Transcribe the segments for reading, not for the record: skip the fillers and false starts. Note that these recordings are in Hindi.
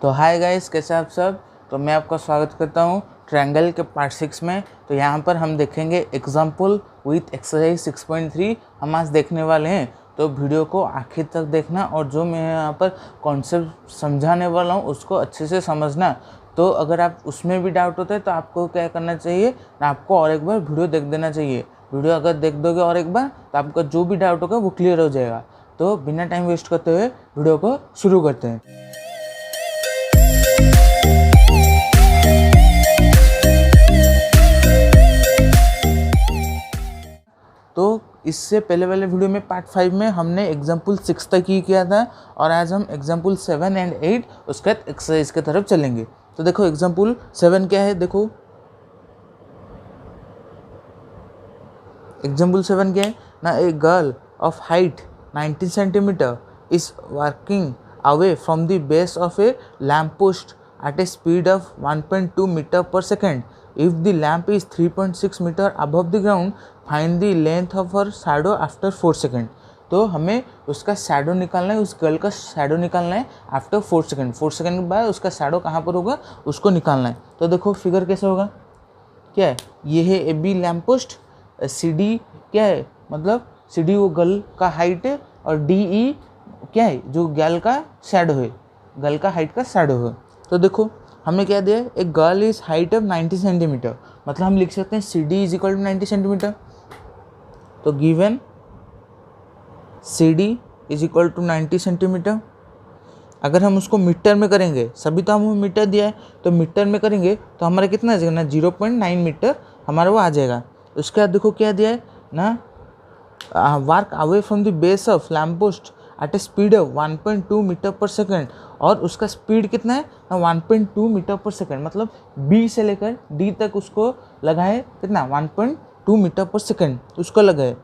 तो हाय गाइस, कैसे आप सब। तो मैं आपका स्वागत करता हूँ ट्रायंगल के पार्ट 6 में। तो यहाँ पर हम देखेंगे एग्जाम्पल विथ एक्सरसाइज 6.3 हम आज देखने वाले हैं। तो वीडियो को आखिर तक देखना और जो मैं यहाँ पर कॉन्सेप्ट समझाने वाला हूँ उसको अच्छे से समझना। तो अगर आप उसमें भी डाउट होता है तो आपको क्या करना चाहिए ना, आपको और एक बार वीडियो देख देना चाहिए। वीडियो अगर देख दोगे और एक बार तो आपका जो भी डाउट होगा वो क्लियर हो जाएगा। तो बिना टाइम वेस्ट करते हुए वीडियो को शुरू करते हैं। तो इससे पहले वाले वीडियो में पार्ट 5 में हमने एग्जाम्पल 6 तक ही किया था और आज हम एग्जाम्पल 7 एंड 8 उसके बाद एक्सरसाइज की तरफ चलेंगे। तो देखो एग्जाम्पल 7 क्या है, देखो एग्जाम्पल 7 क्या है ना, a girl of height 19 centimetre is working away from the base of A lamp post at a speed of 1.2 meter per second. If the lamp is 3.6 meter above the ground, find the length of her shadow after 4 seconds. तो हमें उसका शैडो निकालना है, उस गर्ल का शैडो निकालना है आफ्टर 4 सेकंड। 4 सेकंड के बाद उसका शैडो कहाँ पर होगा उसको निकालना है। तो देखो फिगर कैसे होगा, क्या है, ये है A B lamp post, C D क्या है, मतलब सी डी वो गर्ल का हाइट है और डी ई क्या है, जो गर्ल का शैडो है, गर्ल का हाइट का शैडो है। तो देखो हमें क्या दिया है, एक girl is height of 90 centimetres, मतलब हम लिख सकते हैं C D is equal to 90 centimetres. तो given C D is equal to 90 centimetres, अगर हम उसको मीटर में करेंगे, सभी तो हमें मीटर दिया है तो मीटर में करेंगे तो हमारा कितना आ जाएगा ना, 0.9 मीटर हमारा वो आ जाएगा। उसके बाद देखो क्या दिया है ना, work away from the base of lamp post at a speed of 1.2 metre per second, और उसका स्पीड कितना है ना, 1.2 मीटर पर सेकेंड, मतलब बी से लेकर डी तक उसको लगा है कितना, 1.2 मीटर पर सेकेंड उसको लगा है।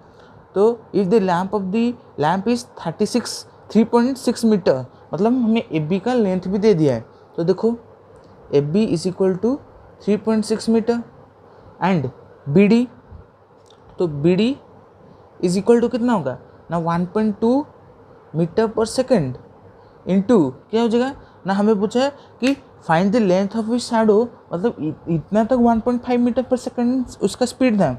तो if the lamp of the lamp is 3.6 metre, मतलब हमें ए बी का लेंथ भी दे दिया है। तो देखो A B is equal to 3.6 metre and B D, तो B D is equal to कितना होगा ना, 1.2 मीटर पर सेकेंड इंटू क्या हो जाएगा ना, हमें पूछा है कि find the length of which shadow, मतलब इतना तक 1.5 मीटर पर सेकेंड उसका स्पीड था,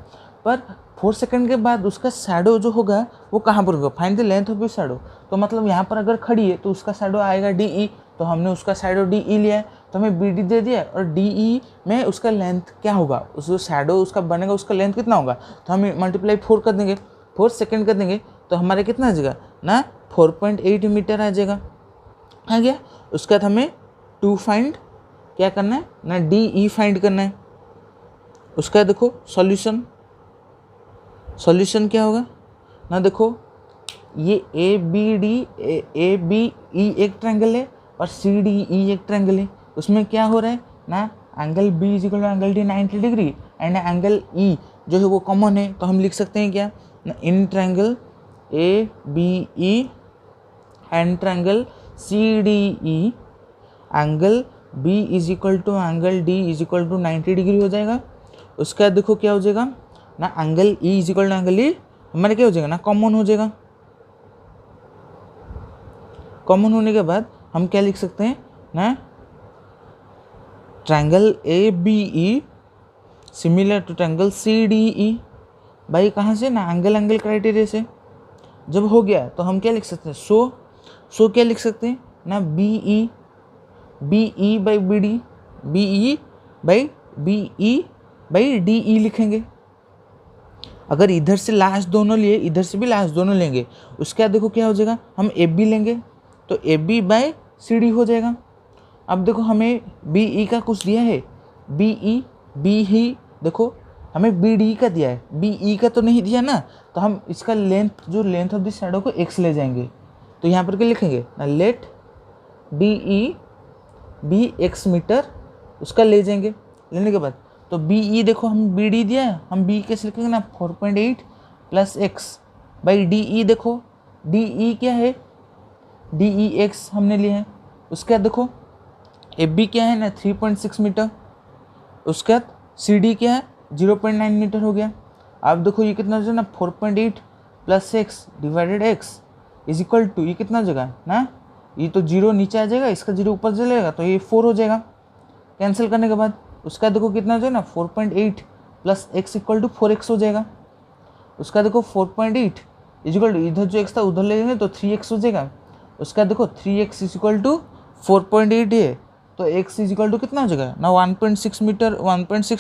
पर 4 सेकेंड के बाद उसका शैडो जो होगा वो कहाँ पर होगा, find the length of which shadow. तो मतलब यहाँ पर अगर खड़ी है तो उसका शैडो आएगा डी ई, तो हमने उसका शैडो डी ई लिया है तो हमें बी डी दे दिया और डी ई में उसका लेंथ क्या होगा, उस जो शैडो उसका बनेगा उसका लेंथ कितना होगा, तो हम मल्टीप्लाई 4 कर देंगे, 4 सेकेंड कर देंगे तो हमारे कितना आ जाएगा ना, 4.8 मीटर आ जाएगा, आ गया। उसके बाद हमें 2 फाइंड क्या करना है ना, डी ई फाइंड करना है। उसके बाद देखो सॉल्यूशन क्या होगा ना, देखो ये ए बी ई एक ट्रायंगल है और सी डी ई एक ट्रायंगल है, उसमें क्या हो रहा है ना, angle B is equal to angle D 90 degree and angle E जो है वो कॉमन है, तो हम लिख सकते हैं क्या ना, in triangle A B E and triangle C D E angle B is equal to angle D is equal to 90 degree हो जाएगा। उसके बाद देखो क्या हो जाएगा ना, angle E is equal to angle E हमारे क्या हो जाएगा ना, कॉमन हो जाएगा। कॉमन होने के बाद हम क्या लिख सकते हैं ना, triangle A B E similar to triangle C D E, भाई कहाँ से ना, एंगल क्राइटेरिया से। जब हो गया तो हम क्या लिख सकते हैं, सो क्या लिख सकते हैं ना, B E by B D, B E by D E लिखेंगे। अगर इधर से लास्ट दोनों लिए इधर से भी लास्ट दोनों लेंगे, उसके बाद देखो क्या हो जाएगा, हम ए बी लेंगे तो A B by C D हो जाएगा। अब देखो हमें बी ई का कुछ दिया है, बी ही देखो हमें बी डी का दिया है, बी ई का तो नहीं दिया ना, तो हम इसका लेंथ जो लेंथ ऑफ दिस शैडो को एक्स ले जाएंगे। तो यहाँ पर क्या लिखेंगे ना, let D E B x metre, उसका ले जाएंगे। लेने के बाद तो बी ई देखो हम बी डी दिया है, हम बी कैसे लिखेंगे ना, 4.8 प्लस एक्स बाई डी ई, देखो डी ई क्या है, डी ई एक्स हमने लिया है। उसके बाद देखो ए बी क्या है ना, 3.6 मीटर, उसके बाद सी डी क्या है, 0.9 मीटर हो गया। अब देखो ये कितना हो जाएगा ना, 4.8 plus x divided x is equal to, ये कितना हो जाएगा ना, ये तो 0 नीचे आ जाएगा, इसका 0 ऊपर चलेगा तो ये 4 हो जाएगा कैंसिल करने के बाद। उसका देखो कितना हो जाएगा ना 4.8 plus x equal to 4x हो जाएगा। उसका देखो 4.8 इक्वल टू इधर जो x था उधर ले लेंगे तो 3x हो जाएगा। उसका देखो 3x इक्वल टू 4.8 है तो x इक्वल टू कितना हो जाएगा ना 1.6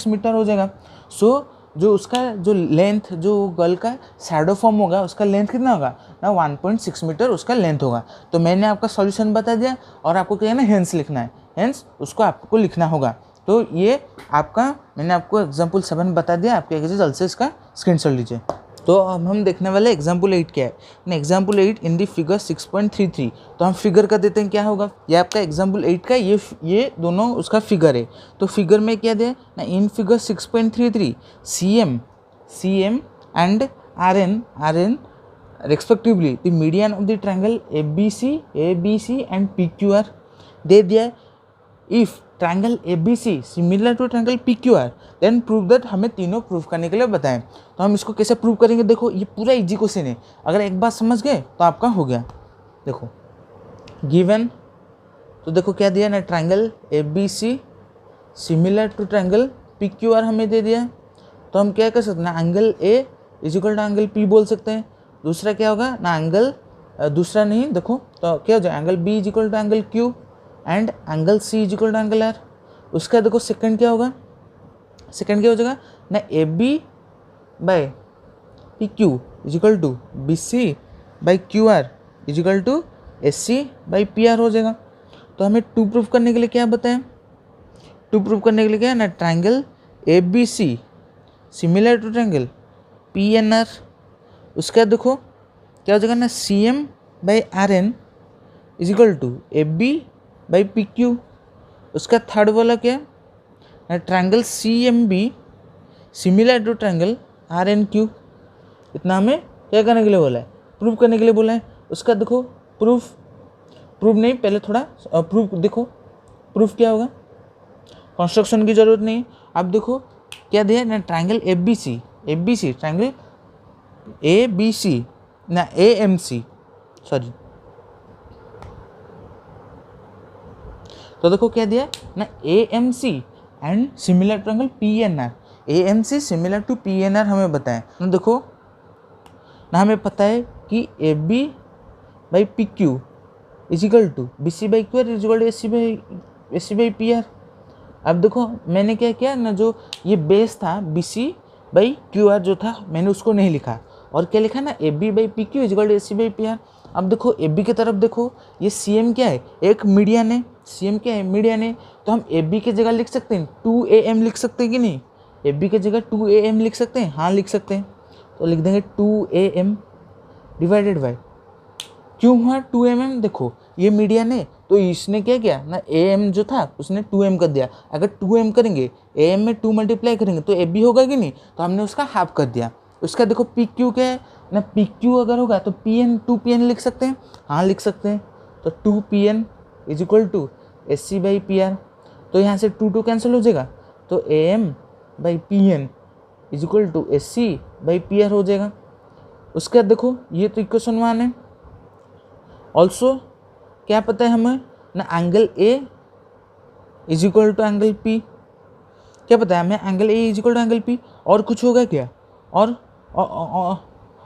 मीटर हो जाएगा। सो जो उसका जो लेंथ जो गर्ल का शैडो फॉर्म होगा उसका लेंथ कितना होगा ना 1.6 मीटर उसका लेंथ होगा। तो मैंने आपका सॉल्यूशन बता दिया और आपको क्या है ना हेंस लिखना है, हेंस उसको आपको लिखना होगा। तो ये आपका मैंने आपको एग्जाम्पल 7 बता दिया, आपके जल्द से इसका स्क्रीनशॉट लीजिए। तो अब हम देखने वाले एग्जाम्पल 8 क्या है। एग्जाम्पल 8 इन दी फिगर 6.33। तो हम फिगर कर देते हैं क्या होगा, ये आपका एग्जाम्पल 8 का ये दोनों उसका फिगर है। तो फिगर में क्या दिया ना, in figure 6.33 CM and RN respectively the median of the triangle ABC and PQR दे दिया। If triangle ABC similar to triangle PQR then prove that, हमें तीनों प्रूव करने के लिए बताएं। तो हम इसको कैसे प्रूव करेंगे, देखो ये पूरा इजी क्वेश्चन है, अगर एक बात समझ गए तो आपका हो गया। देखो गिवन, तो देखो क्या दिया ना, triangle ABC similar to triangle PQR हमें दे दिया। तो हम क्या कर सकते हैं ना, angle A is equal to angle P बोल सकते हैं। दूसरा क्या होगा ना, एंगल दूसरा नहीं, देखो तो क्या हो जाए, angle B is equal to angle Q and angle C is equal to angle R। उसका देखो सेकंड क्या होगा, सेकंड क्या हो जाएगा ना, AB by PQ is equal to BC by QR is equal to SC by PR हो जाएगा। तो हमें 2 प्रूफ करने के लिए क्या बताएं, 2 प्रूफ करने के लिए क्या है ना, triangle ABC similar to triangle PNR। उसका देखो क्या हो जाएगा ना, CM by RN is equal to AB by PQ। उसका थर्ड वाला क्या है, triangle CMB similar to triangle RNQ। इतना हमें क्या करने के लिए बोला है, प्रूव करने के लिए बोला है। उसका देखो प्रूफ नहीं, पहले थोड़ा प्रूफ देखो, प्रूफ क्या होगा, कंस्ट्रक्शन की जरूरत नहीं। अब देखो क्या दिया ना, ट्रायंगल ABC ट्रायंगल ABC ना AMC सॉरी, तो देखो क्या दिया ना, AMC and similar triangle PNR, AMC similar to PNR हमें बताएं। तो देखो ना, हमें पता है कि AB by PQ is equal to BC by QR is equal to SC by PR। अब देखो मैंने क्या किया ना, जो ये बेस था BC बाई QR जो था मैंने उसको नहीं लिखा, और क्या लिखा ना, AB by PQ is equal to SC by PR। अब देखो AB की तरफ देखो, ये CM क्या है, एक मीडियन है, CM क्या है, मीडियन है। तो हम AB की जगह लिख सकते हैं 2AM लिख सकते हैं कि नहीं, AB की जगह 2AM लिख सकते हैं, हाँ लिख सकते हैं। तो लिख देंगे 2AM डिवाइडेड बाई, क्यों हुआ 2mm, देखो ये मीडियन है तो इसने क्या किया ना, AM जो था उसने 2m कर दिया। अगर 2m करेंगे, AM में 2 मल्टीप्लाई करेंगे तो AB होगा कि नहीं, तो हमने उसका हाफ कर दिया। उसका देखो PQ क्या है ना, PQ अगर होगा तो PN 2PN लिख सकते हैं, हाँ लिख सकते हैं। तो 2PN is equal to SC by PR। तो यहाँ से 2 कैंसिल हो जाएगा, तो AM by PN is equal to SC by PR हो जाएगा। उसके बाद देखो ये तो इक्वेशन 1 है। ऑल्सो क्या पता है हमें ना, angle A is equal to angle P, क्या पता है हमें, angle A is equal to angle P। और कुछ होगा क्या,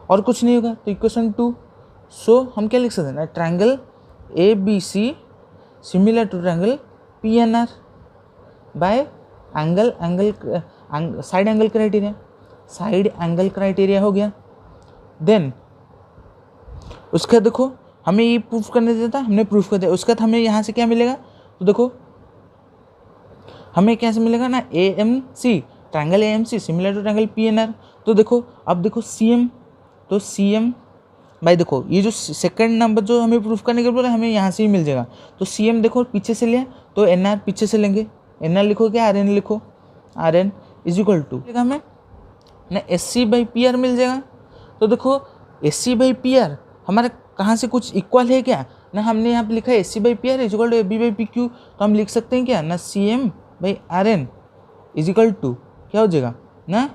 और कुछ नहीं होगा, तो इक्वेशन 2। सो हम क्या लिख सकते हैं ना, triangle ABC similar to triangle PNR by side angle criteria हो गया। देन उसका देखो हमें ये प्रूफ करने देता, हमने प्रूफ कर दिया। उसके बाद हमें यहाँ से क्या मिलेगा, तो देखो हमें कैसे मिलेगा ना, AMC triangle AMC similar to triangle PNR। तो देखो अब देखो CM, तो CM भाई देखो ये जो सेकंड नंबर जो हमें प्रूफ करने के बोला हमें यहाँ से ही मिल जाएगा। तो CM देखो पीछे से लिया तो NR पीछे से लेंगे, NR लिखो क्या, RN लिखो, RN इज इक्वल टू हमें ना SC बाई PR मिल जाएगा। तो देखो SC बाई PR हमारा कहाँ से कुछ इक्वल है क्या ना, हमने यहाँ पे लिखा है SC by PR is equal to AB by PQ। तो हम लिख सकते हैं क्या ना, CM by RN is equal to क्या हो जाएगा ना,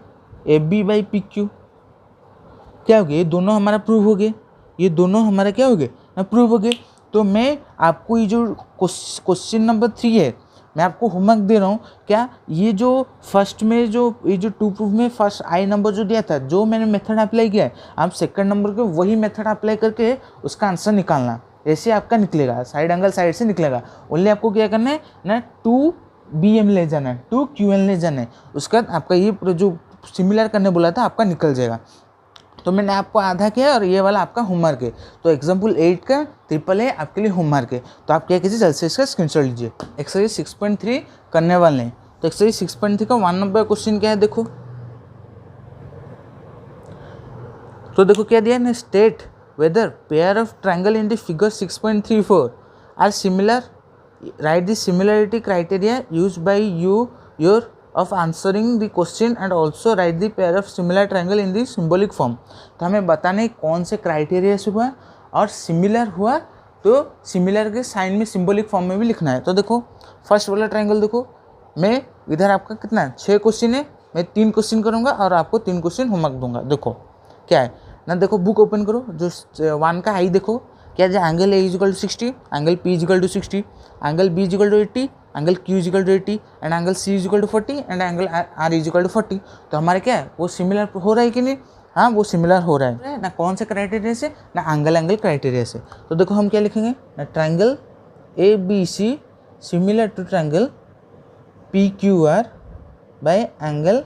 AB बाई PQ। क्या हो गया, ये दोनों हमारा प्रूव हो गए, ये दोनों हमारा क्या हो गए ना, प्रूव हो गए। तो मैं आपको ये जो क्वेश्चन नंबर 3 है, मैं आपको होमवर्क दे रहा हूँ। क्या ये जो फर्स्ट में जो ये जो टू प्रूफ में फर्स्ट आई नंबर जो दिया था, जो मैंने मेथड अप्लाई किया है, आप सेकंड नंबर के वही मेथड अप्लाई करके उसका आंसर निकालना। ऐसे आपका निकलेगा, साइड एंगल साइड से निकलेगा। ओनली आपको क्या करना है ना, 2BM ले जाना है, 2QN ले जाना है। उसके बाद आपका ये जो सिमिलर करने बोला था आपका निकल जाएगा। तो मैंने आपको आधा किया और ये वाला आपका होमवर्क है। तो एग्जाम्पल 8 का ट्रिपल ए आपके लिए होमवर्क है। तो आप क्या कीजिए, जल्द से इसका स्क्रीनशॉट लीजिए। एक्सरसाइज 6.3 करने वाले हैं। तो एक्सरसाइज 6.3 का 1 नंबर क्वेश्चन क्या है, देखो। तो देखो क्या दिया है, state whether pair of triangle in the figure 6.34 are similar, write the similarity criteria use by your of answering the question and also write the pair of similar triangle in the symbolic form। तो हमें बताने कौन से क्राइटेरिया से हुआ और सिमिलर हुआ, तो सिमिलर के साइन में सिंबॉलिक फॉर्म में भी लिखना है। तो देखो फर्स्ट वाला ट्रायंगल देखो, मैं इधर आपका कितना है 6 क्वेश्चन है, मैं 3 क्वेश्चन करूँगा और आपको 3 क्वेश्चन होमवर्क दूंगा। देखो क्या है ना, देखो बुक ओपन करो, जो 1 का आई देखो क्या है, angle A = 60, angle P = 60, angle B = 80, angle Q = 80 and angle C = 40 and angle R = 40। तो हमारे क्या है, वो सिमिलर हो रहा है कि नहीं? हाँ, वो सिमिलर हो रहा है ना। कौन से क्राइटेरिया से ना, एंगल क्राइटेरिया से। तो देखो हम क्या लिखेंगे ना, triangle ABC similar to triangle PQR by angle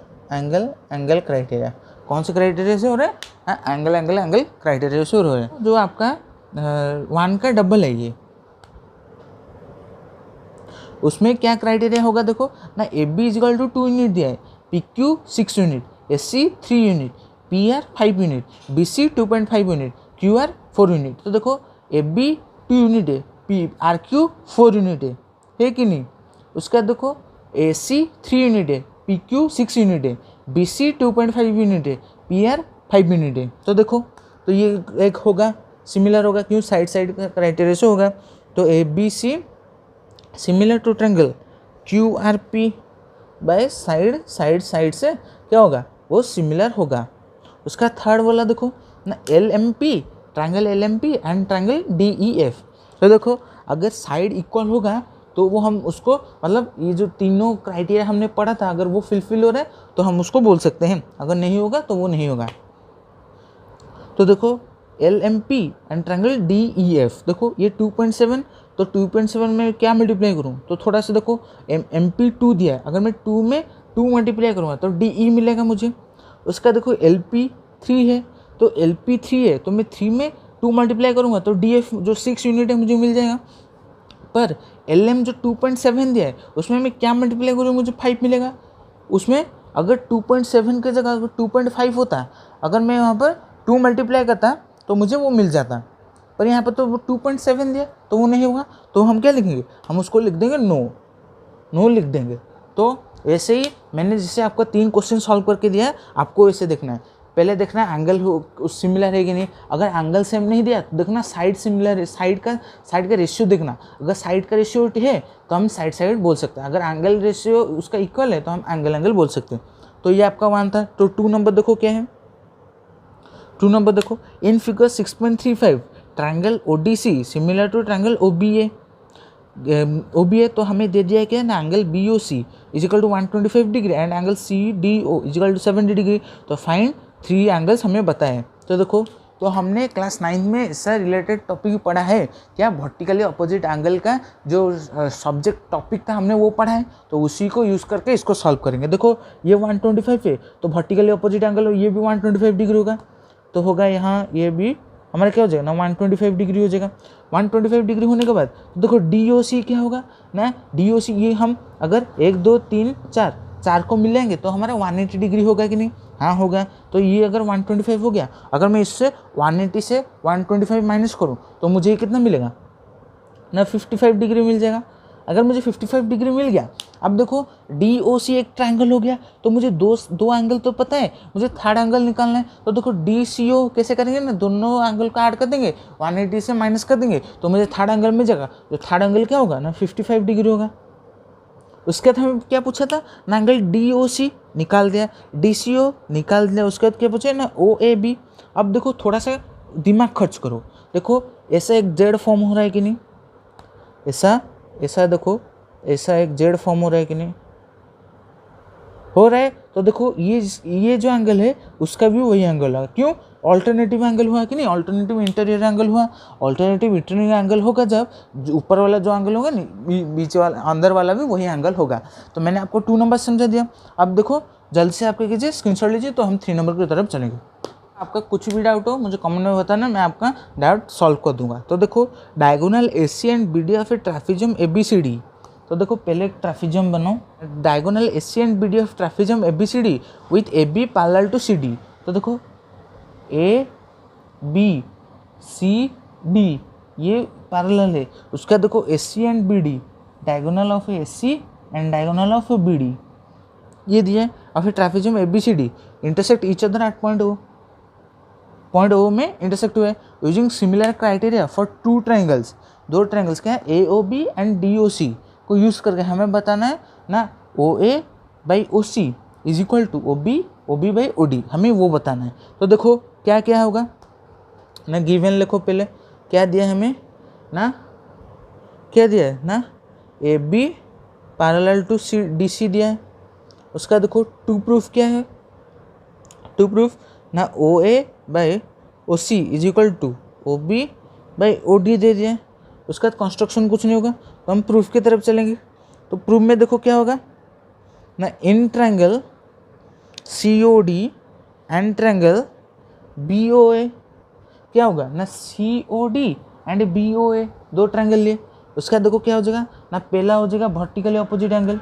criteria. कौन से क्राइटेरिया से हो रहा है? हाँ, एंगल क्राइटेरिया से हो रहा है। जो आपका 1 का डबल है ये, उसमें क्या क्राइटेरिया होगा देखो ना, AB = 2 यूनिट दिया है, PQ 6 unit, SC 3 unit, PR 5 unit, BC 2.5 unit, QR 4 unit. तो देखो AB 2 यूनिट है, RQ 4 यूनिट है कि नहीं? उसका देखो AC 3 यूनिट है, PQ 6 यूनिट है, BC 2.5 यूनिट है, PR 5 यूनिट है। तो देखो तो ये एक होगा सिमिलर होगा, क्यों साइड का क्राइटेरिया से होगा। तो ABC similar to triangle QRP by side से क्या होगा, वो सिमिलर होगा। उसका थर्ड वाला देखो ना, LMP triangle LMP and triangle DEF। तो देखो अगर साइड इक्वल होगा तो वो हम उसको, मतलब ये जो तीनों क्राइटेरिया हमने पढ़ा था, अगर वो फुलफिल हो रहा है तो हम उसको बोल सकते हैं, अगर नहीं होगा तो वो नहीं होगा। तो देखो LMP एंड ट्रायंगल DEF, देखो ये 2.7, तो 2.7 में क्या मल्टीप्लाई करूँ, तो थोड़ा सा देखो MP 2 दिया है, अगर मैं 2 में 2 मल्टीप्लाई करूँगा तो DE मिलेगा मुझे। उसका देखो LP 3 है, तो LP 3 है तो मैं 3 में 2 मल्टीप्लाई करूँगा तो DF जो 6 यूनिट है मुझे मिल जाएगा। पर LM जो 2.7 दिया है उसमें मैं क्या मल्टीप्लाई करूँ, मुझे 5 मिलेगा। उसमें अगर 2.7 की जगह अगर 2.5 होता, अगर मैं वहाँ पर 2 मल्टीप्लाई करता तो मुझे वो मिल जाता, पर यहाँ पर तो वो 2.7 दिया तो वो नहीं होगा। तो हम क्या लिखेंगे, हम उसको लिख देंगे नो लिख देंगे। तो ऐसे ही मैंने जैसे आपको 3 क्वेश्चन सॉल्व करके दिया है, आपको ऐसे देखना है। पहले देखना है एंगल सिमिलर है कि नहीं, अगर एंगल सेम नहीं दिया तो देखना साइड सिमिलर है, साइड का रेशियो देखना। अगर साइड का रेशियो है तो हम साइड बोल सकते हैं, अगर एंगल रेशियो उसका इक्वल है तो हम एंगल बोल सकते हैं। तो ये आपका 1 था। तो 2 नंबर देखो क्या है, 2 नंबर देखो, in figure 6.35 triangle ODC similar to triangle OBA। तो हमें दे दिया क्या है ना, angle BOC = 125 degree and angle CDO = 70 degree. तो फाइंड 3 एंगल्स हमें बताए। तो देखो, तो हमने क्लास 9 में इससे रिलेटेड टॉपिक पढ़ा है क्या, वर्टिकली अपोजिट एंगल का जो सब्जेक्ट टॉपिक था हमने वो पढ़ा है। तो उसी को यूज़ करके इसको सॉल्व करेंगे। देखो ये 125 है तो वर्टिकली अपोजिट एंगल ये भी 125 डिग्री होगा, तो होगा यहाँ ये भी हमारा क्या हो जाएगा ना, 125 डिग्री हो जाएगा। 125 डिग्री होने के बाद तो देखो DOC क्या होगा ना, DOC ये हम अगर 1 2 3 4 को मिलेंगे तो हमारा 180 डिग्री होगा कि नहीं? हाँ होगा। तो ये अगर 125 हो गया, अगर मैं इससे 180 से 125 माइनस करूँ तो मुझे ये कितना मिलेगा ना, 55 डिग्री मिल जाएगा। अगर मुझे 55 डिग्री मिल गया, अब देखो DOC एक ट्रायंगल हो गया, तो मुझे दो एंगल तो पता है, मुझे थर्ड एंगल निकालना है। तो देखो DCO कैसे करेंगे ना, दोनों एंगल को ऐड कर देंगे, 180 से माइनस कर देंगे तो मुझे थर्ड एंगल मिल जाएगा। जो थर्ड एंगल क्या होगा ना, 55 डिग्री होगा। उसके बाद हमें क्या पूछा था ना, एंगल DOC निकाल दिया, DCO निकाल दिया। उसके बाद क्या पूछा ना, OAB। अब देखो थोड़ा सा दिमाग खर्च करो। देखो ऐसा एक जेड फॉर्म हो रहा है कि नहीं, ऐसा देखो ऐसा एक जेड फॉर्म हो रहा है कि नहीं, हो रहा है। तो देखो ये जो एंगल है उसका भी वही एंगल है। क्यों? ऑल्टरनेटिव एंगल हुआ कि नहीं, ऑल्टरनेटिव इंटीरियर एंगल हुआ। ऑल्टरनेटिव इंटीरियर एंगल होगा जब ऊपर वाला जो एंगल होगा नहीं, बीच वाला अंदर वाला भी वही एंगल होगा। तो मैंने आपको 2 नंबर समझा दिया। अब देखो जल्द से आप क्या कीजिए, स्क्रीनशॉट लीजिए, तो हम 3 नंबर की तरफ चलेंगे। आपका कुछ भी डाउट हो मुझे कमेंट में बताना, मैं आपका डाउट सॉल्व कर दूंगा। तो देखो diagonal AC and BD of a trapezium ABCD। तो देखो पहले ट्रैफिजम बनाओ, diagonal AC and BD of trapezium ABCD with AB parallel to CD। तो देखो ABCD ये पैरेलल है, उसका देखो AC and BD, diagonal of AC and diagonal of BD ये दिया है। और फिर trapezium ABCD intersect each other at point O में इंटरसेक्ट हुए using similar criteria for 2 triangles. 2 triangles क्या है, AOB एंड DOC को यूज़ करके हमें बताना है ना, OA by OC is equal to OB by OD, हमें वो बताना है। तो देखो क्या क्या होगा ना, गिवन लिखो पहले, क्या दिया हमें ना, क्या दिया है ना, AB पैरेलल टू DC दिया है। उसका देखो 2 प्रूफ क्या है, 2 प्रूफ ना OA by OC is equal to OB by OD दे दिया। उसका कंस्ट्रक्शन कुछ नहीं होगा, तो हम प्रूफ की तरफ चलेंगे। तो प्रूफ में देखो क्या होगा ना, in triangle COD and triangle BOA क्या होगा ना, COD एंड BOA 2 ट्रायंगल लिए। उसका देखो क्या हो जाएगा ना, पहला हो जाएगा वर्टिकली अपोजिट एंगल,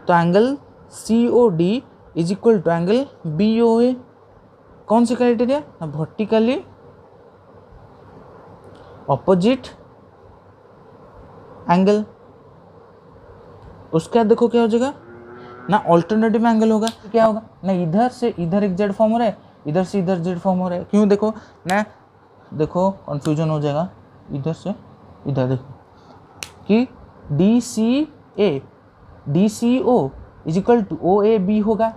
तो angle COD is equal to angle BOA। कौन सी क्राइटेरिया ना, वर्टिकली ऑपोजिट एंगल। उसका देखो क्या हो जाएगा ना, ऑल्टरनेटिव एंगल होगा। क्या होगा ना, इधर से इधर एक जेड फॉर्म हो रहा है, इधर से इधर जेड फॉर्म हो रहा है। क्यों? देखो ना, देखो कंफ्यूजन हो जाएगा, इधर से इधर देखो कि DCO is equal to OAB होगा,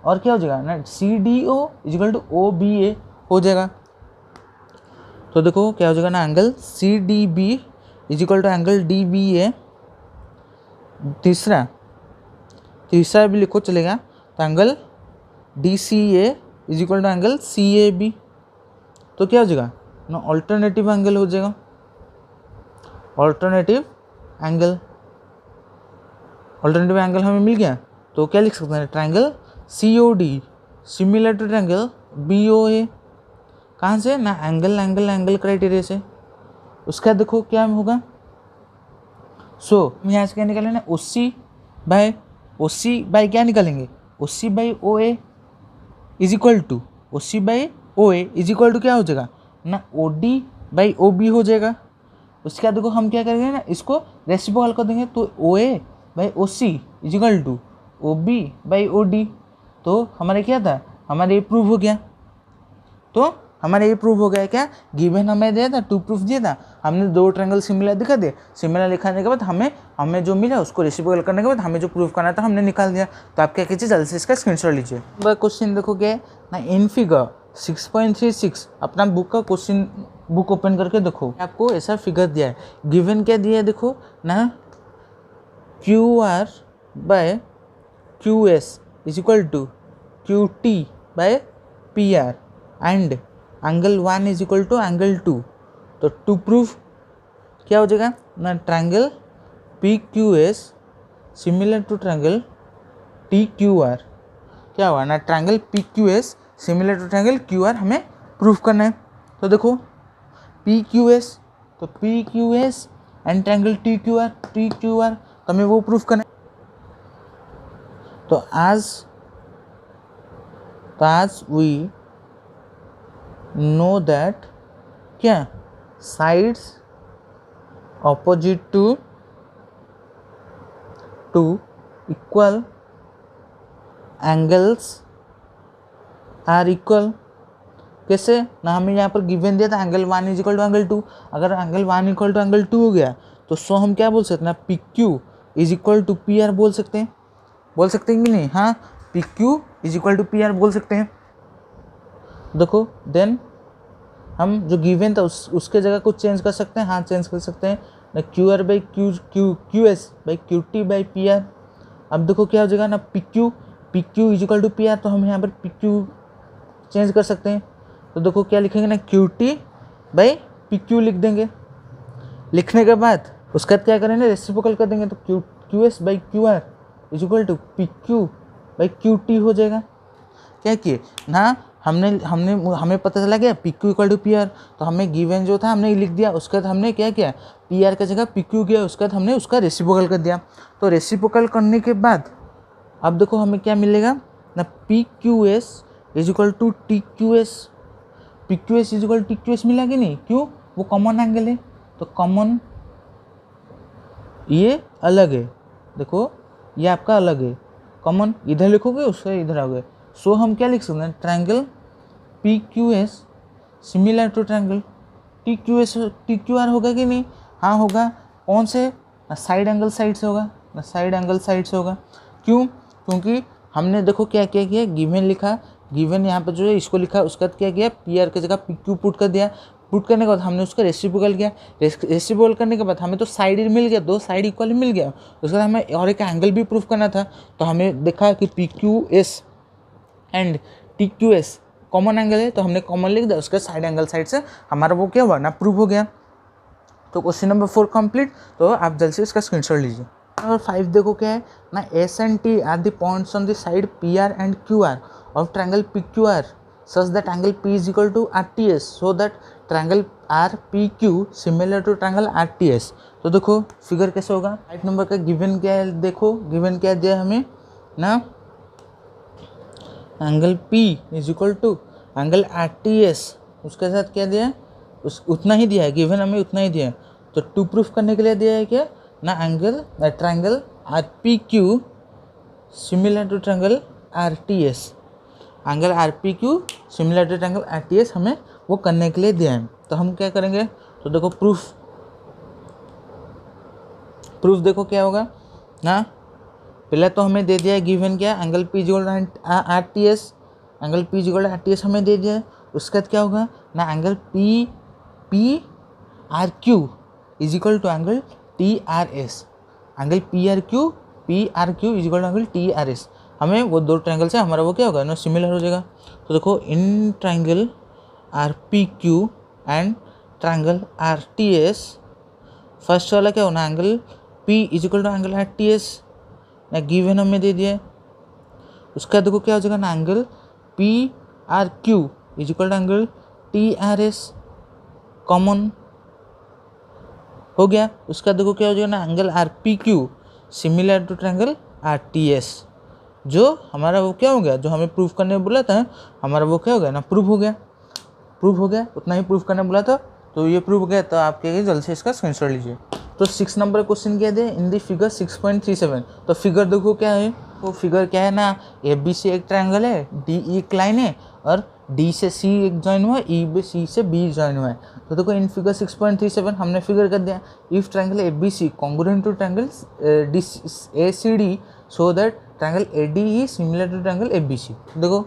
और क्या हो जाएगा ना, CDO is equal to OBA हो जाएगा। तो देखो क्या हो जाएगा ना, angle CDB is equal to angle DBA। तीसरा भी लिखो चलेगा, तो angle DCA is equal to angle CAB। तो क्या हो जाएगा ना, ऑल्टरनेटिव एंगल हो जाएगा, ऑल्टरनेटिव एंगल हमें मिल गया। तो क्या लिख सकते हैं, triangle COD similar to triangle BOA। कहाँ से ना, एंगल क्राइटेरिया से। उसका देखो क्या होगा, हम यहाँ से क्या निकालें ना, OC बाई क्या निकालेंगे, OC by OA is equal to क्या हो जाएगा ना, OD बाई OB हो जाएगा। उसके बाद देखो हम क्या करेंगे ना, इसको रेसिप्रोकल कर देंगे, तो OA by OC is equal to OB by OD। तो हमारे क्या था, हमारे ये प्रूव हो गया। तो हमारे ये प्रूव हो गया क्या, गिवन हमें दिया था, 2 प्रूफ दिया था, हमने 2 ट्रायंगल सिमिलर दिखा दिए। सिमिलर लिखाने के बाद हमें जो मिला उसको रेसिप्रोकल करने के बाद हमें जो प्रूफ करना था हमने निकाल दिया। तो आप क्या कीजिए, जल्दी से इसका स्क्रीनशॉट लीजिए। क्वेश्चन देखो क्या है ना, इन फिगर 6.36 अपना बुक का क्वेश्चन बुक ओपन करके देखो, आपको ऐसा फिगर दिया है। गिवन क्या दिया है देखो ना, QR by QS is equal to QT by PR and angle 1 is equal to angle 2। तो 2 प्रूफ क्या हो जाएगा ना, triangle PQS similar to triangle TQR। क्या हुआ ना, triangle PQS similar to triangle QR हमें प्रूफ करना है। तो देखो PQS एंड ट्रायंगल TQR तो हमें वो प्रूफ करना है। तो as we know that क्या sides opposite to equal angles are equal। कैसे ना, हमें यहाँ पर गिवन दिया था angle 1 is equal to angle 2। अगर एंगल 1 इक्वल टू एंगल 2 हो गया तो हम क्या बोल सकते हैं ना, PQ is equal to PR बोल सकते हैं कि नहीं, हाँ PQ is equal to PR बोल सकते हैं। देखो देन हम जो गिवन था उसके जगह कुछ चेंज कर सकते हैं, हाँ चेंज कर सकते हैं ना, Q R by Q S by Q T by P R. अब देखो क्या हो जाएगा ना, P Q is equal to P R, तो हम यहाँ पर पी क्यू चेंज कर सकते हैं। तो देखो क्या लिखेंगे ना, Q T by P Q लिख देंगे। लिखने के बाद उसके बाद क्या करेंगे, रेसिप्रोकल कर देंगे, तो Q S by Q R is equal to P Q by Q T हो जाएगा। क्या किए ना, हमें पता चला गया P Q equal to P R, तो हमें गिवन जो था हमने लिख दिया। उसके बाद हमने क्या किया, पी आर की जगह पी क्यू किया, उसके बाद हमने उसका रेसिप्रोकल कर दिया। तो रेसिप्रोकल करने के बाद अब देखो हमें क्या मिलेगा ना, P Q S is equal to T Q S. P Q S is equal T Q S मिला कि नहीं, क्यों, वो कॉमन एंगल है, तो कॉमन ये अलग है, देखो ये आपका अलग है, कॉमन इधर लिखोगे उसका इधर आओगे। सो हम क्या लिख सकते हैं, triangle P Q S similar to triangle T Q S. T Q R होगा कि नहीं, हाँ होगा। कौन से, साइड एंगल साइड से होगा, साइड एंगल साइड से होगा। क्यों, क्योंकि हमने देखो क्या क्या किया, गिवन लिखा, गिवन यहाँ पर जो है इसको लिखा, उसके बाद क्या किया, पी आर की जगह पी क्यू पुट कर दिया। पुट करने के बाद हमने उसका रेसिप्रोकल किया। रेसिप्रोकल करने के बाद हमें तो साइड मिल गया, दो साइड इक्वल मिल गया। उसके बाद हमें और एक एंगल भी प्रूफ करना था, तो हमें देखा कि P Q S and T Q S common angle है, तो हमने कॉमन लिख दिया। उसके साइड एंगल साइड से हमारा वो क्या हुआ ना, प्रूफ हो गया। तो क्वेश्चन नंबर 4 कंप्लीट। तो आप जल्द से इसका स्क्रीनशॉट लीजिए। नंबर 5 देखो क्या है ना, S and T are the points on the side P R and Q R of triangle P Q R such that angle P is equal to R T S, so that triangle R P Q similar to triangle R T S. तो देखो फिगर कैसे होगा, 5 नंबर का गिवन क्या है, देखो गिवन क्या दिया हमें ना, angle P is equal to angle R T S, उसके साथ क्या दिया है, उतना ही दिया है, गिवन हमें उतना ही दिया है। तो टू प्रूफ करने के लिए दिया है क्या ना, angle triangle R P Q similar to triangle R T S, angle R P Q similar to triangle R T S हमें वो करने के लिए दिया है। तो हम क्या करेंगे, तो देखो प्रूफ देखो क्या होगा ना, पहले तो हमें दे दिया है गिवन क्या, angle P equal R T S, angle P equal R T S हमें दे दिया है। उसके बाद क्या होगा ना, angle P R Q is equal to angle T R S, angle P R Q is equal to angle T R S. हमें वो दो ट्रायंगल से हमारा वो क्या होगा ना, सिमिलर हो जाएगा। तो देखो in triangle R P Q and triangle R T S, first वाला क्या होना, angle P is equal to angle R T S ना, गिवन हमें दे दिया है। उसका देखो क्या हो जाएगा ना, angle P R Q is equal to angle T R S, common हो गया। उसका देखो क्या हो जाएगा ना, angle R P Q similar to triangle R T S, जो हमारा वो क्या हो गया, जो हमें प्रूफ करने बोला था हमारा वो क्या हो गया ना, प्रूफ हो गया, उतना ही प्रूफ करने बोला था, तो ये प्रूफ हो गया। तो आप क्या जल्द से इसका स्क्रीनशॉट लीजिए। तो 6 नंबर क्वेश्चन क्या दे, इन दी फिगर 6.37। तो फिगर देखो क्या है, वो फिगर क्या है ना, ए बी सी एक ट्रायंगल है, डी ई एक लाइन है, और डी से सी एक ज्वाइन हुआ है, ई बी सी से बी ज्वाइन हुआ है। तो देखो इन फिगर 6.37 हमने फिगर कर दिया, if triangle A B C congruent to triangle D A C D, so that triangle A D E similar to triangle A B C. देखो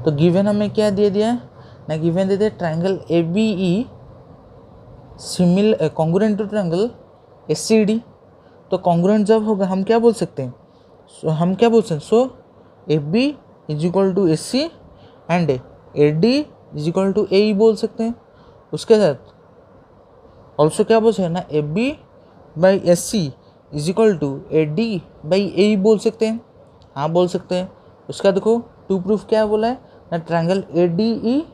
तो गिवन हमें क्या दे दिया ना, गिवन दे दिया triangle A B E similar congruent to triangle A C D. तो कॉन्ग्रुएंट जब होगा हम क्या बोल सकते हैं, so A B is equal to A C and A D is equal to A E बोल सकते हैं। उसके साथ ऑल्सो क्या बोल सकते हैं ना, A B by S C is equal to A D by A E बोल सकते हैं, हाँ बोल सकते हैं। उसका देखो टू प्रूफ क्या बोला है ना, triangle A D E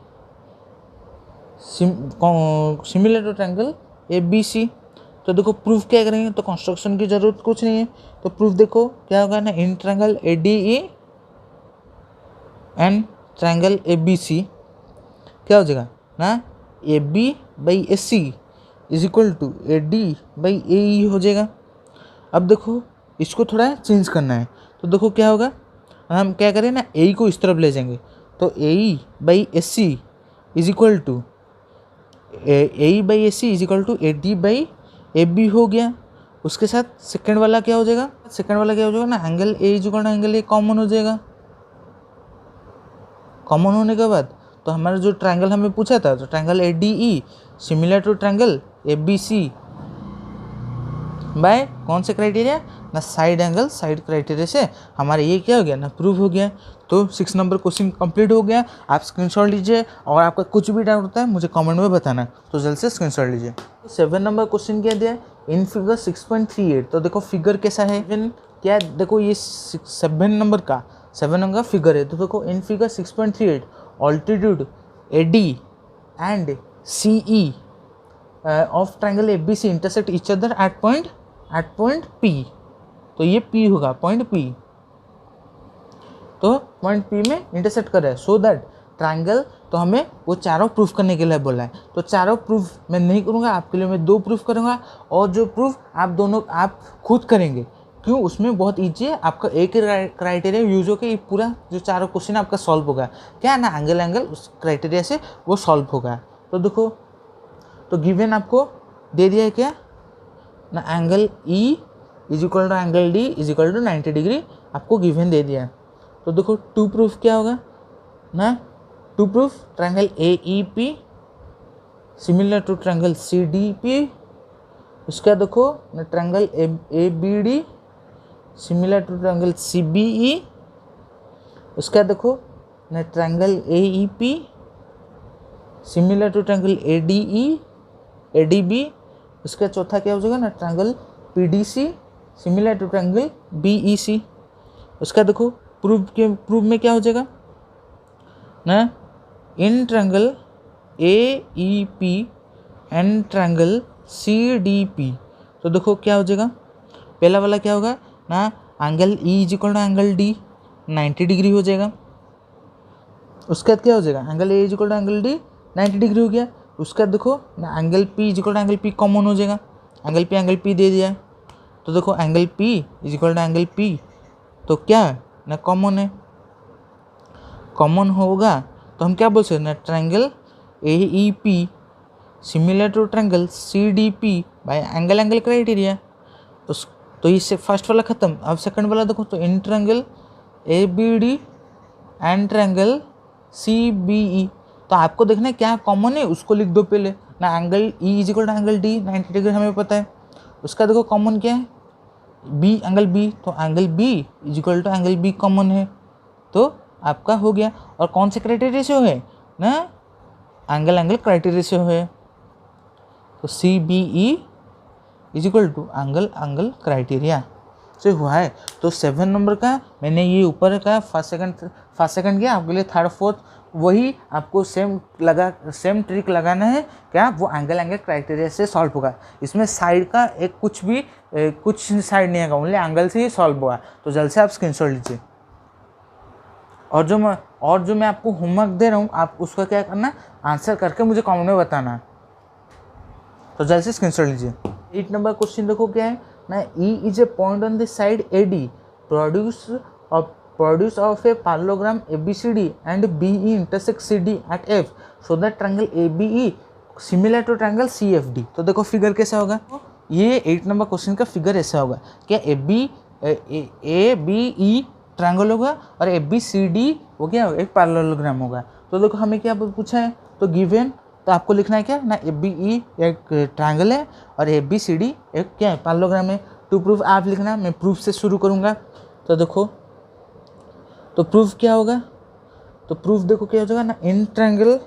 similar to triangle A B C. तो देखो प्रूफ क्या करेंगे, तो कंस्ट्रक्शन की जरूरत कुछ नहीं है। तो प्रूफ देखो क्या होगा ना, in triangle A D E and triangle A B C क्या हो जाएगा ना, A B by A C is equal to A D by A E हो जाएगा। अब देखो इसको थोड़ा चेंज करना है, तो देखो क्या होगा, हम क्या करें ना, ए को इस तरफ ले जाएंगे, तो A E by A C is equal to A by A C is equal to A D by A B हो गया। उसके साथ सेकंड वाला क्या हो जाएगा, ना, angle A is equal to angle A common हो जाएगा। कॉमन होने के बाद तो हमारा जो ट्रायंगल हमें पूछा था, तो triangle ADE similar to triangle ABC by कौन से क्राइटेरिया ना, साइड एंगल साइड क्राइटेरिया से हमारा ये क्या हो गया ना, प्रूव हो गया। तो 6 नंबर क्वेश्चन कंप्लीट हो गया। आप स्क्रीनशॉट लीजिए और आपका कुछ भी डाउट होता है मुझे कमेंट में बताना, तो जल्द से स्क्रीनशॉट लीजिए। 7 नंबर क्वेश्चन क्या दिया है, इन फिगर 6.38। तो देखो फिगर कैसा है, क्या देखो ये 7 नंबर का फिगर है। तो देखो in figure 6.38 altitude AD and CE of triangle ABC intersect each other at point P। तो ये P होगा, पॉइंट P। तो पॉइंट P में इंटरसेक्ट कर रहा है, सो दैट ट्रायंगल। तो हमें वो चारों प्रूफ करने के लिए बोला है। तो चारों प्रूफ मैं नहीं करूँगा, आपके लिए मैं 2 प्रूफ करूँगा, और जो प्रूफ आप खुद करेंगे। क्यों, उसमें बहुत ईजी है, आपका एक ही क्राइटेरिया यूज होकर ये पूरा जो चारों क्वेश्चन आपका सॉल्व होगा। क्या ना, एंगल उस क्राइटेरिया से वो सॉल्व होगा। तो देखो, तो गिवन आपको दे दिया है क्या ना, angle E is equal to angle D is equal to 90 degree आपको गिवन दे दिया है। तो देखो 2 प्रूफ क्या होगा ना, 2 proof triangle AEP similar to triangle CDP। उसका देखो ना triangle ABD similar to triangle CBE। उसका देखो ना triangle AEP similar to triangle ADB। उसका चौथा क्या हो जाएगा ना, triangle PDC similar to triangle BEC। उसका देखो प्रूफ में क्या हो जाएगा ना, in triangle AEP and triangle CDP। तो देखो क्या हो जाएगा, पहला वाला क्या होगा ना, angle E is equal to angle D 90 degree हो जाएगा। उसके बाद क्या हो जाएगा, angle A is equal to angle D 90 degree हो गया। उसके बाद देखो ना, angle P is equal to angle P common हो जाएगा, एंगल P दे दिया है। तो देखो angle P is equal to angle P, तो क्या है ना, कॉमन है, कॉमन होगा तो हम क्या बोल सकते हैं ना, triangle AEP similar to triangle CDP by angle criteria. तो इससे फर्स्ट वाला खत्म। अब सेकंड वाला देखो, तो in triangle ABD and triangle CBE। तो आपको देखना है क्या कॉमन है, उसको लिख दो पहले ना, angle E is equal to angle D 90 degree हमें पता है। उसका देखो कॉमन क्या है, एंगल B, तो angle B is equal to angle B common है, तो आपका हो गया। और कौन से क्राइटेरिया से है ना, एंगल क्राइटेरिया से है। तो CBE is equal to angle criteria से हुआ है। तो 7 नंबर का मैंने ये ऊपर का फर्स्ट सेकंड किया, आपके लिए थर्ड फोर्थ वही आपको सेम ट्रिक लगाना है। क्या, वो एंगल क्राइटेरिया से सॉल्व होगा। इसमें साइड का एक कुछ साइड नहीं आएगा, ओनली एंगल से ही सॉल्व होगा। तो जल्द से आप स्क्रीनशॉट लीजिए। और जो मैं आपको होमवर्क दे रहा हूँ, आप उसका क्या करना, आंसर करके मुझे कमेंट में बताना। तो जल्द से स्क्रीनशॉट लीजिए। 8 नंबर क्वेश्चन देखो क्या है ना, E is a point on the side AD produce of a parallelogram ABCD and BE intersect CD at F, so that triangle ABE similar to triangle CFD। तो देखो फिगर कैसा होगा, ये 8 नंबर क्वेश्चन का फिगर ऐसा होगा। क्या ABE ट्रायंगल होगा और ABCD वो क्या होगा, एक पैरेललोग्राम होगा। तो देखो हमें क्या पूछा है, तो गिवन, तो आपको लिखना है क्या ना, ABE एक ट्रायंगल है और ABCD एक क्या है, पैरेललोग्राम है। टू प्रूफ आप लिखना, मैं प्रूफ से शुरू करूँगा। तो देखो, तो प्रूफ क्या होगा, तो प्रूफ देखो क्या हो जाएगा ना, in triangle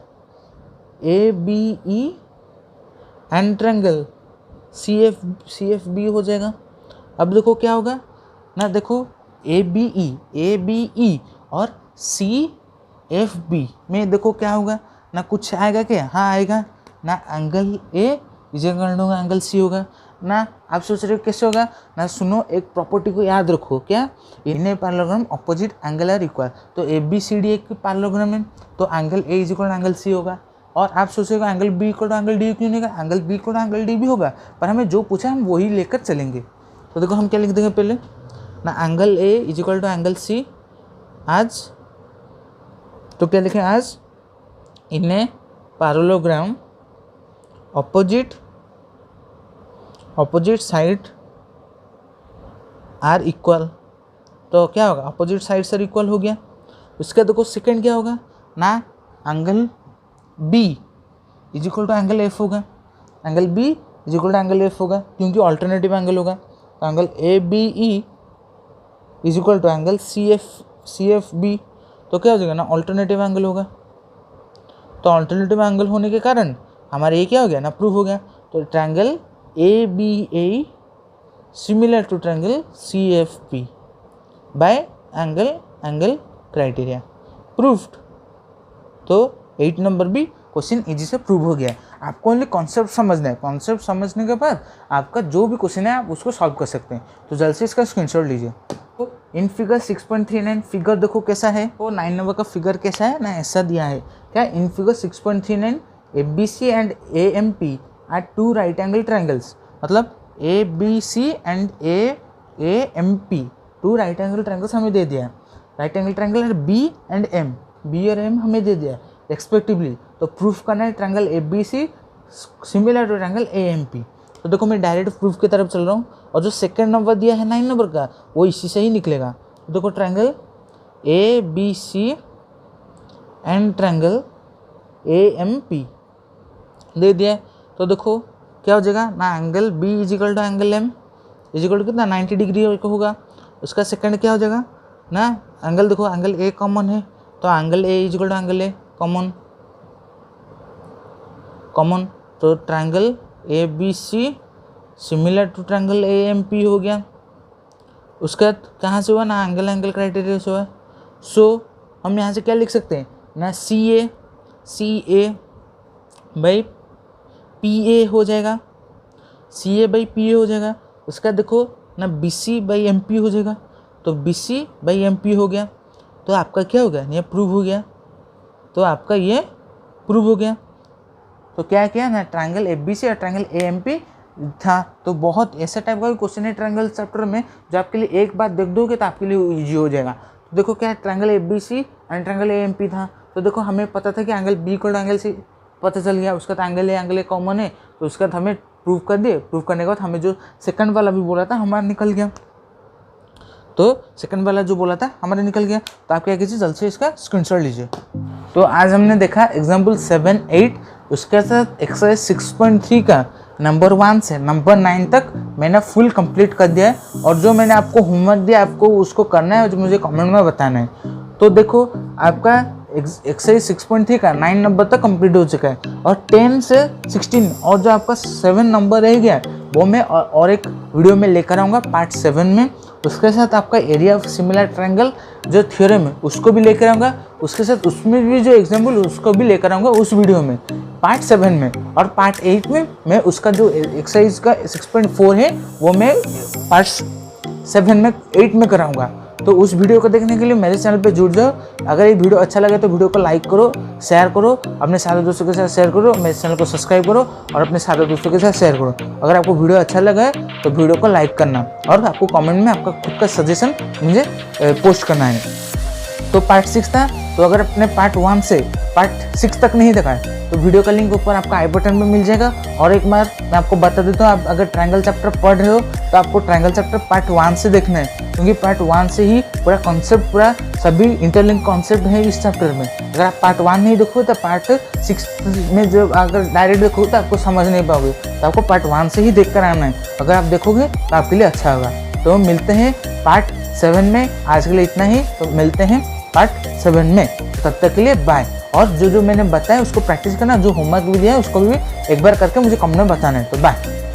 ABE and triangle CFB हो जाएगा। अब देखो क्या होगा ना, देखो ABE और CFB में देखो क्या होगा ना, कुछ आएगा क्या, हाँ आएगा ना, angle A is equal to angle C होगा ना। आप सोच रहे हो कैसे होगा ना, सुनो एक प्रॉपर्टी को याद रखो, क्या, in parallelogram opposite angle are equal. तो ABCD एक पैरेललोग्राम है, तो angle A is equal to angle C होगा। और आप सोचेगा angle B equal to angle D क्यों नहीं होगा, angle B equal to angle D भी होगा, पर हमें जो पूछा हम वही लेकर चलेंगे। तो देखो हम क्या लिख देंगे पहले ना, angle A is equal to angle C आज, तो क्या लिखें आज, in a parallelogram opposite side are equal. तो क्या होगा, अपोजिट साइड से इक्वल हो गया। उसका देखो सेकंड क्या होगा ना, angle B is equal to angle F होगा, angle B is equal to angle F होगा क्योंकि ऑल्टरनेटिव एंगल होगा। तो angle A B E is equal to angle C F B, तो क्या हो जाएगा ना, ऑल्टरनेटिव एंगल होगा। तो ऑल्टरनेटिव एंगल होने के कारण हमारे ये क्या हो गया ना, प्रूफ हो गया। तो triangle A B A similar to triangle C F P by angle criteria proofed. तो 8 नंबर भी क्वेश्चन इजी से प्रूव हो गया। आपको ओनली कॉन्सेप्ट समझना है, कॉन्सेप्ट समझने के बाद आपका जो भी क्वेश्चन है आप उसको सॉल्व कर सकते हैं। तो जल्द से इसका स्क्रीनशॉट लीजिए। तो इन फिगर 6.39 फिगर देखो कैसा है, वो 9 नंबर का फिगर कैसा है ना, ऐसा दिया है क्या, in figure 6.39 ABC and AMP are two right angle triangles, मतलब ABC and AMP two right angle triangles हमें दे दिया है। राइट एंगल ट्रायंगल है B एंड M, B और M हमें दे दिया है रेस्पेक्टिवली। तो प्रूफ करना है triangle ABC similar to triangle AMP। तो देखो मैं डायरेक्ट प्रूफ की तरफ चल रहा हूँ, और जो सेकंड नंबर दिया है 9 नंबर का वो इसी से ही निकलेगा। तो देखो triangle ABC and triangle AMP दे दिया है। तो देखो क्या हो जाएगा ना, angle B is equal to angle M is equal to कितना 90 डिग्री होगा। उसका सेकंड क्या हो जाएगा ना, एंगल देखो एंगल A कॉमन है, तो angle A is equal to angle A common. तो triangle ABC similar to triangle AMP हो गया। उसके बाद कहाँ से हुआ ना, एंगल क्राइटेरिया से हुआ। सो हम यहाँ से क्या लिख सकते हैं ना, CA बाई PA हो जाएगा, CA बाई PA हो जाएगा। उसका देखो ना BC बाई MP हो जाएगा, तो BC बाई MP हो गया। तो आपका क्या हो गया, ये प्रूव हो गया। तो आपका ये प्रूव हो गया। तो क्या किया ना, ट्रायंगल ABC और ट्रायंगल AMP था। तो बहुत ऐसा टाइप का क्वेश्चन है ट्रायंगल चैप्टर में जो आपके लिए एक बार देख दोगे तो आपके लिए इजी हो जाएगा। तो देखो क्या triangle ABC and triangle AMP था। तो देखो हमें पता था कि एंगल B को एंगल C पता चल गया, उसका तो एंगल A कॉमन है, तो उसका बाद हमें प्रूव कर दिए। प्रूव करने के बाद हमें जो सेकंड वाला भी बोला था हमारा निकल गया। तो सेकंड वाला जो बोला था हमारा निकल गया। तो आप क्या कीजिए, जल्द से इसका स्क्रीनशॉट लीजिए। तो आज हमने देखा एग्जाम्पल 7, 8, उसके साथ एक्सरसाइज 6.3 का नंबर 1 से नंबर 9 तक मैंने फुल कंप्लीट कर दिया है। और जो मैंने आपको होमवर्क दिया आपको उसको करना है और जो मुझे कमेंट में बताना है। तो देखो आपका एक्सरसाइज 6.3 का 9 नंबर तक कंप्लीट हो चुका है, और 10 से 16 और जो आपका 7 नंबर रह गया वो मैं और एक वीडियो में लेकर आऊँगा पार्ट 7 में। उसके साथ आपका एरिया ऑफ सिमिलर ट्रायंगल जो थ्योरम है उसको भी लेकर आऊँगा, उसके साथ उसमें भी जो एग्जाम्पल उसको भी लेकर आऊँगा उस वीडियो में पार्ट 7 में। और पार्ट 8 में मैं उसका जो एक्सरसाइज का 6.4 है वो मैं पार्ट 7 में 8 में कराऊँगा। तो उस वीडियो को देखने के लिए मेरे चैनल पे जुड़ जाओ। अगर ये वीडियो अच्छा लगे तो वीडियो को लाइक करो, शेयर करो, अपने सारे दोस्तों के साथ शेयर करो, मेरे चैनल को सब्सक्राइब करो और अपने सारे दोस्तों के साथ शेयर करो। अगर आपको वीडियो अच्छा लगा है तो वीडियो को लाइक करना और आपको कमेंट में आपका खुद का सजेशन मुझे पोस्ट करना है। तो पार्ट 6 था, तो अगर अपने पार्ट 1 से पार्ट 6 तक नहीं देखा है तो वीडियो का लिंक ऊपर आपका आई बटन में मिल जाएगा। और एक बार मैं आपको बता देता हूँ, आप अगर ट्रायंगल चैप्टर पढ़ रहे हो तो आपको ट्रायंगल चैप्टर पार्ट 1 से देखना है, क्योंकि पार्ट 1 से ही पूरा कॉन्सेप्ट, पूरा सभी इंटरलिंक कॉन्सेप्ट है इस चैप्टर में। अगर आप पार्ट 1 नहीं देखोगे तो पार्ट 6 में जो अगर डायरेक्ट देखोगे तो आपको समझ नहीं पाओगे। तो आपको पार्ट 1 से ही देख कर आना है। अगर आप देखोगे तो आपके लिए अच्छा होगा। तो मिलते हैं पार्ट 7 में। आज के लिए इतना ही, तो मिलते हैं पार्ट 7 में। तब तक के लिए बाय। और जो मैंने बताया उसको प्रैक्टिस करना, जो होमवर्क भी दिया है उसको भी एक बार करके मुझे कमेंट में बताना है। तो बाय।